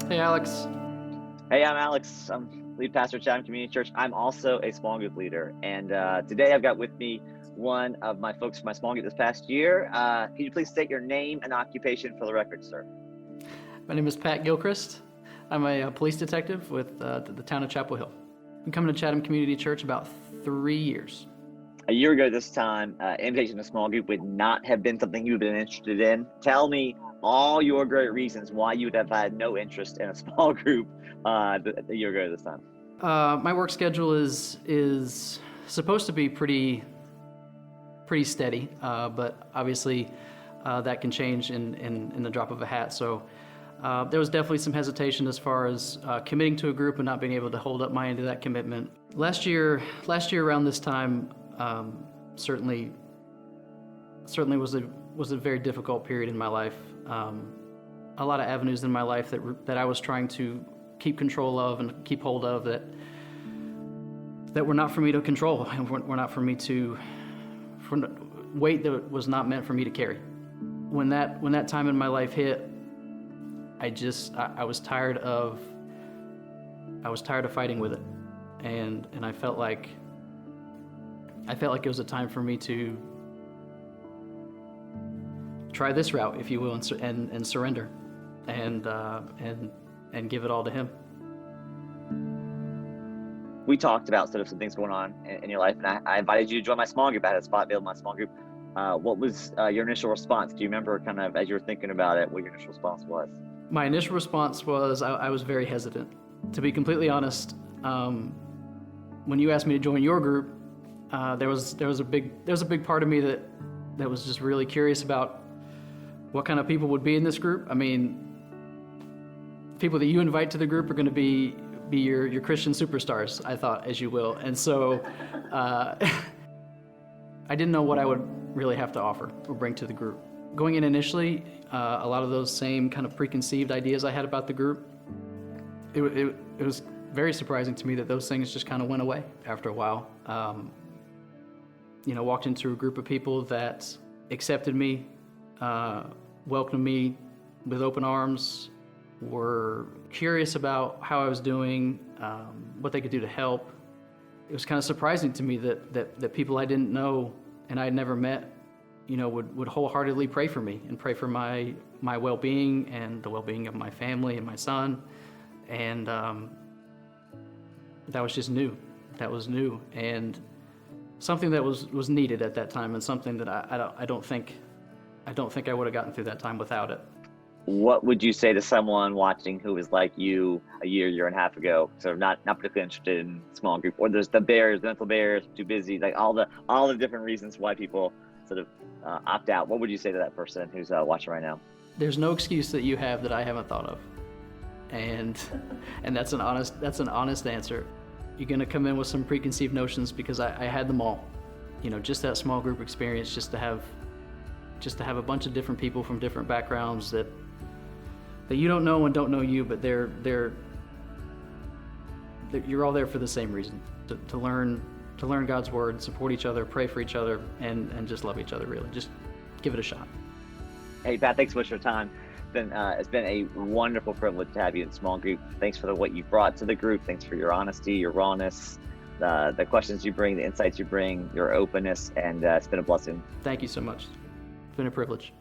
Hey, Alex. Hey, I'm Alex. I'm lead pastor at Chatham Community Church. I'm also a small group leader. And today I've got with me one of my folks from my small group this past year. Can you please state your name and occupation for the record, sir? My name is Pat Gilchrist. I'm a police detective with the town of Chapel Hill. I'm coming to Chatham Community Church about 3 years. A year ago this time, invitation to small group would not have been something you've been interested in. Tell me all your great reasons why you would have had no interest in a small group a year ago this time. My work schedule is supposed to be pretty steady, but obviously that can change in the drop of a hat. So there was definitely some hesitation as far as committing to a group and not being able to hold up my end of that commitment. Last year around this time, certainly was a very difficult period in my life. A lot of avenues in my life that I was trying to keep control of and keep hold of that were not for me to control and were not for me to, for weight that was not meant for me to carry. When that time in my life hit, I was tired of fighting with it, and I felt like it was a time for me to try this route, if you will, and surrender, and give it all to Him. We talked about sort of some things going on in your life, and I invited you to join my small group. I had a spot available in my small group. What was your initial response? Do you remember, kind of as you were thinking about it, what your initial response was? My initial response was I was very hesitant. To be completely honest, when you asked me to join your group, there was a big part of me that was just really curious about what kind of people would be in this group. I mean, people that you invite to the group are going to be your Christian superstars, I thought, as you will. And so I didn't know what I would really have to offer or bring to the group. Going in initially, a lot of those same kind of preconceived ideas I had about the group, it was very surprising to me that those things just kind of went away after a while. Walked into a group of people that accepted me, welcomed me with open arms, were curious about how I was doing, what they could do to help. It was kind of surprising to me that people I didn't know and I had never met, would wholeheartedly pray for me and pray for my well-being and the well-being of my family and my son. And that was just new. That was new, and something that was needed at that time, and something that I don't think I would have gotten through that time without it. What would you say to someone watching who was like you a year and a half ago, sort of not particularly interested in small group, or there's the mental barriers, too busy, like all the different reasons why people sort of opt out? What would you say to that person who's watching right now? There's no excuse that you have that I haven't thought of, and that's an honest answer. You're going to come in with some preconceived notions because I had them all. Just that small group experience, just to have a bunch of different people from different backgrounds that you don't know and don't know you, but you're all there for the same reason, to learn God's word, support each other, pray for each other, and just love each other, really. Just give it a shot. Hey, Pat, thanks so much for your time. It's been a wonderful privilege to have you in small group. Thanks for what you brought to the group. Thanks for your honesty, your rawness, the questions you bring, the insights you bring, your openness, and it's been a blessing. Thank you so much. It's been a privilege.